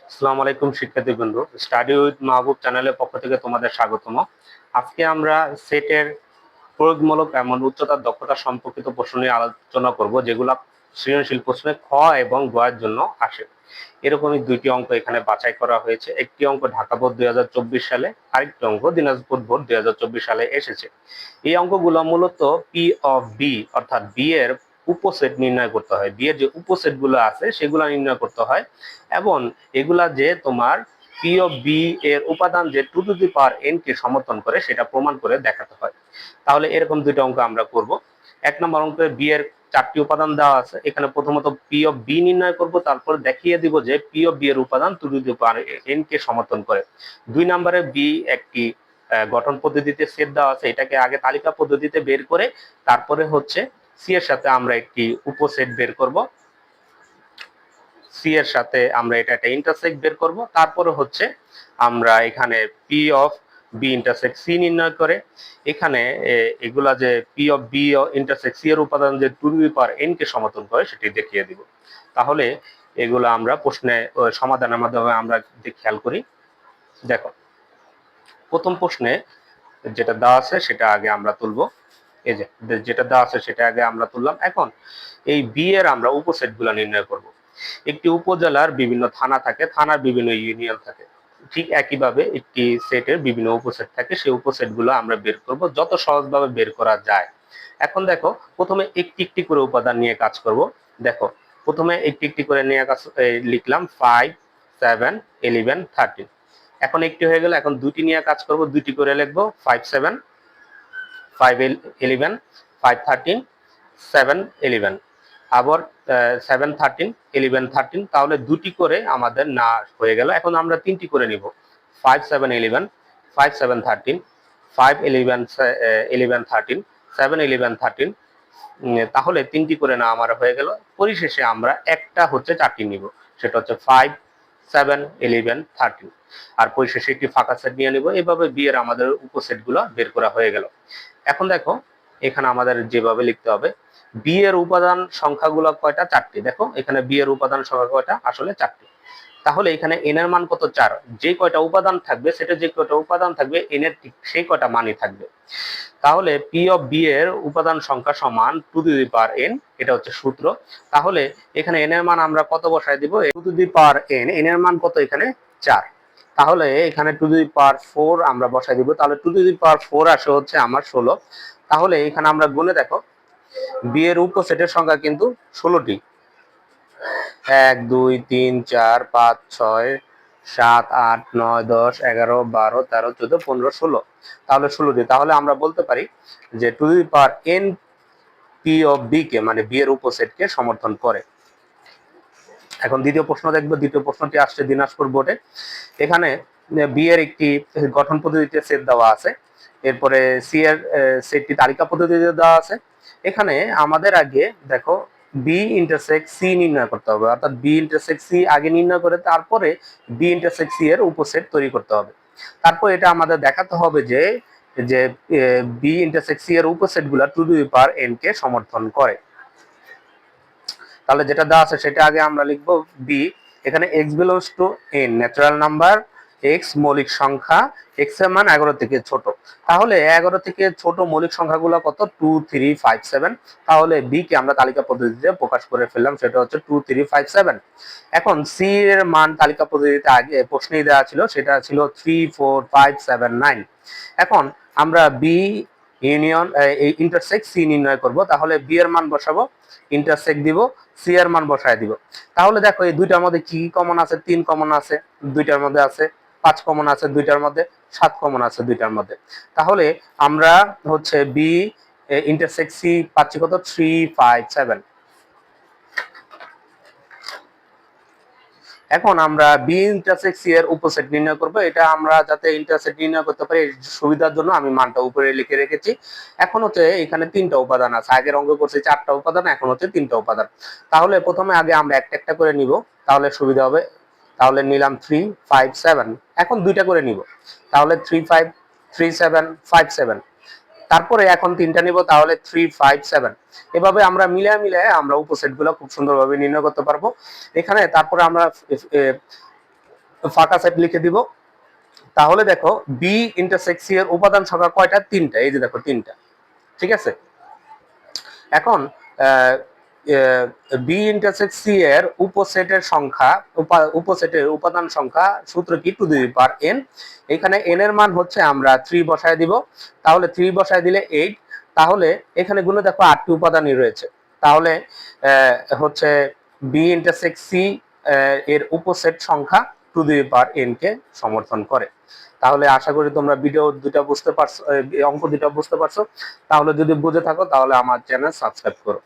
আসসালামু আলাইকুম শিক্ষার্থীবৃন্দ, স্টাডি উইথ মাহবুব চ্যানেলের পক্ষ থেকে তোমাদের স্বাগতম। আজকে আমরা সেটের প্রয়োগমূলক এমন উচ্চতার দক্ষতা সম্পর্কিত প্রশ্ন নিয়ে আলোচনা করব, যেগুলো সৃজনশীল প্রশ্নে খ এবং গ এর জন্য আসে। এরকমই দুইটি অঙ্ক এখানে বাছাই করা হয়েছে। একটি অঙ্ক ঢাকা বোর্ড 2024 সালে, আরেকটি অঙ্ক দিনাজপুর বোর্ড 2024 সালে এসেছে। এই অঙ্কগুলো মূলত পি অফ বি অর্থাৎ বি এর উপসেট নির্ণয় করতে হয়। বি এর যে উপসেট গুলো আছে সেগুলো নির্ণয় করতে হয়, এবং এগুলা যে তোমার পি অফ বি এর উপাদান যে two to the power N কে সমর্থন করে সেটা প্রমাণ করে দেখাতে হয়। তাহলে এরকম দুটো অঙ্ক আমরা করব। এক নম্বর অঙ্কে বি এর চারটি উপাদান দেওয়া আছে। এখানে প্রথমত পি অফ বি নির্ণয় করব, তারপর দেখিয়ে দিব যে পি অফ বি এর উপাদান two to the power N কে সমর্থন করে। দুই নম্বরে বি একটি গঠন পদ্ধতিতে সেট দেওয়া আছে, এটাকে আগে তালিকা পদ্ধতিতে বের করে তারপরে হচ্ছে সি এর সাথে আমরা একটি উপসেট বের করব। সি এর সাথে আমরা এটা একটা ইন্টারসেক্ট বের করব, তারপরে হচ্ছে আমরা এখানে P of B intersect C নির্ণয় করে এখানে এগুলা যে P of B intersect C এর উপাদান যে two to the power N কে সমর্থন করে সেটি দেখিয়ে দিব। তাহলে এগুলো আমরা প্রশ্নে সমাধানের মাধ্যমে আমরা খেয়াল করি। দেখো, প্রথম প্রশ্নে যেটা দেওয়া আছে সেটা আগে আমরা তুলবো। এই যে যেটা দেওয়া আছে সেটা আগে আমরা তুললাম। এখন এই বি এর আমরা উপসেট গুলা নির্ণয় করব। একটি উপজেলার বিভিন্ন থানা থাকে, থানার বিভিন্ন ইউনিয়ন থাকে। ঠিক একইভাবে একটি সেটের বিভিন্ন উপসেট থাকে, সেই উপসেট গুলো আমরা বের করব যত সহজভাবে বের করা যায়। এখন দেখো, প্রথমে একটি একটি করে উপাদান নিয়ে কাজ করব। দেখো, প্রথমে একটি একটি করে নিয়ে কাজ লিখলাম 5, 7, 11, 13। এখন একটি হয়ে গেল, এখন দুটি নিয়ে কাজ করব, দুটি করে লিখবো 5, 7, 5, 11, 5, 13, 7, 11। আবার 7, 13, 11, 13, তাহলে দুটি করে আমাদের না হয়ে গেল। এখন আমরা তিনটি করে নিব, 5, 7, 11, 5, 7, 13, 5, 11, 11, 13, 7, 11, 13। তাহলে তিনটি করে না আমার হয়ে গেল। পরিশেষে আমরা একটা হচ্ছে চারটি নিব, সেটা হচ্ছে 5, 7, 11, 13। আর পরিশেষে একটি ফাঁকা সেট নিয়ে নিব। এভাবে বি এর আমাদের উপসেট গুলো বের করা হয়ে গেল। এখন দেখো, এখানে আমাদের যেভাবে লিখতে হবে, বি এর উপাদান সংখ্যাগুলো কয়টা? চারটি। দেখো এখানে বি এর উপাদান সংখ্যা কয়টা? আসলে চারটি। তাহলে এখানে এন এর মান কত? 4। যে কয়টা উপাদান থাকবে সেটা যে কয়টা উপাদান থাকবে এন এর ঠিক সেই কয়টা মানই থাকবে। তাহলে পি অফ বি এর উপাদান সংখ্যা সমান two to the power N, এটা হচ্ছে সূত্র। তাহলে এখানে এন এর মান আমরা কত বসাই দিব? Two to the power N, N এর মান কত এখানে? 4। তাহলে এখানে টু টু দি পাওয়ার 4 আমরা বসাই দিব। তাহলে টু টু দি পাওয়ার 4 আসে হচ্ছে আমার 16। তাহলে এখানে আমরা গুণে দেখো, বি এর উপসেটের সংখ্যা কিন্তু 16টি। 1, 2, 3, 4, 5, 6, 7, 8, 9, 10, 11, 12, 13, 14, 15, 16। তাহলে 16টি। তাহলে আমরা বলতে পারি যে to the power N P of B K, মানে বি এর উপসেটকে সমর্থন করে। এখন দ্বিতীয় প্রশ্ন দেখবো। দ্বিতীয় প্রশ্নটি আসছে দিনাজপুর বোর্ডে। এখানে বি এর একটি গঠন পদ্ধতিতে সেট দেওয়া আছে, এরপরে সি এর সেটটি তালিকা পদ্ধতিতে দেওয়া আছে। এখানে আমাদের আগে দেখো বি ইন্টারসেক্ট সি নির্ণয় করতে হবে, অর্থাৎ বি ইন্টারসেক্ট সি আগে নির্ণয় করে তারপরে বি ইন্টারসেক্ট সি এর উপসেট তৈরি করতে হবে। তারপর এটা আমাদের দেখাতে হবে যে যে বি ইন্টারসেক্ট সি এর উপসেট গুলা two to the power N কে সমর্থন করে। তাহলে যেটা দেওয়া আছে সেটা আগে আমরা লিখবো বি। এখানে x belongs to N natural number, x মৌলিক সংখ্যা, এক্স এর মান 11 থেকে ছোট। তাহলে 11 থেকে ছোট মৌলিক সংখ্যাগুলো কত? 2, 3, 5, 7। তাহলে বি কে আমরা তালিকা পদ্ধতিতে প্রকাশ করে ফেললাম, সেটা হচ্ছে 2, 3, 5, 7। এখন সি এর মান তালিকা পদ্ধতিতে আগে প্রশ্নেই দেওয়া ছিল, সেটা ছিল 3, 4, 5, 7, 9। এখন আমরা বি ইউনিয়ন ইন্টারসেক্ট সি নির্ণয় করব। তাহলে বি এর মান বসাবো, ইন্টারসেক্ট দিব, সি এর মান বসায় দিব। তাহলে দেখো এই দুইটার মধ্যে কি কমন আছে? 3 কমন আছে দুইটার মধ্যে, আছে 5 কমন আছে দুইটার মধ্যে, 7 কমন আছে দুইটার মধ্যে। তাহলে আমরা হচ্ছে বি ইন্টারসেক্ট সি পাচ্ছি কত? 3, 5, 7। এখন আমরা বি ইন্টারসেক্ট সি এর উপসেট নির্ণয় করব। এটা আমরা যাতে ইন্টারসেক্ট নির্ণয় করতে পারি সুবিধার জন্য আমি মানটা উপরে লিখে রেখেছি। এখন হচ্ছে এখানে 3টা উপাদান আছে, আগের অঙ্ক করছি 4টা উপাদান, এখন হচ্ছে 3টা উপাদান। তাহলে প্রথমে আগে আমরা একটা একটা করে নিব, তাহলে সুবিধা হবে। তাহলে নিলাম 3, 5, 7। এখন দুইটা করে নিব, তাহলে 3, 5, 3, 7, 5, 7। তারপরে এখন 3টা নিব, তাহলে 3, 5, 7। এভাবে আমরা মিলিয়ে মিলিয়ে আমরা উপসেট গুলো খুব সুন্দরভাবে নির্ণয় করতে পারবো। এখানে তারপরে আমরা ফাঁকা সেট লিখে দিব। তাহলে দেখো বি ইন্টারসেক্ট সি এর উপাদান সংখ্যা কয়টা? 3টা। এই যে দেখো 3টা। ঠিক আছে, এখন বি ইন্টারসেক্ট সি এর উপসেটের সংখ্যা, উপসেটের উপাদান সংখ্যা সূত্র কি? Two the power N. এখানে এন এর মান হচ্ছে আমরা 3 বসায় দিব, তাহলে 3 বসায় দিলে 8। তাহলে এখানে গুলো দেখো 8টি উপাদানই রয়েছে, তাহলে হচ্ছে বি ইন্টারসেক্ট সি এর উপসেট সংখ্যা টু দি পাওয়ার এন কে সমর্থন করে। তাহলে আশা করি তোমরা ভিডিও দুটা বুঝতে পারছো, অঙ্ক দুটা বুঝতে পারছো। তাহলে যদি বুঝে থাকো তাহলে আমার চ্যানেল সাবস্ক্রাইব করো।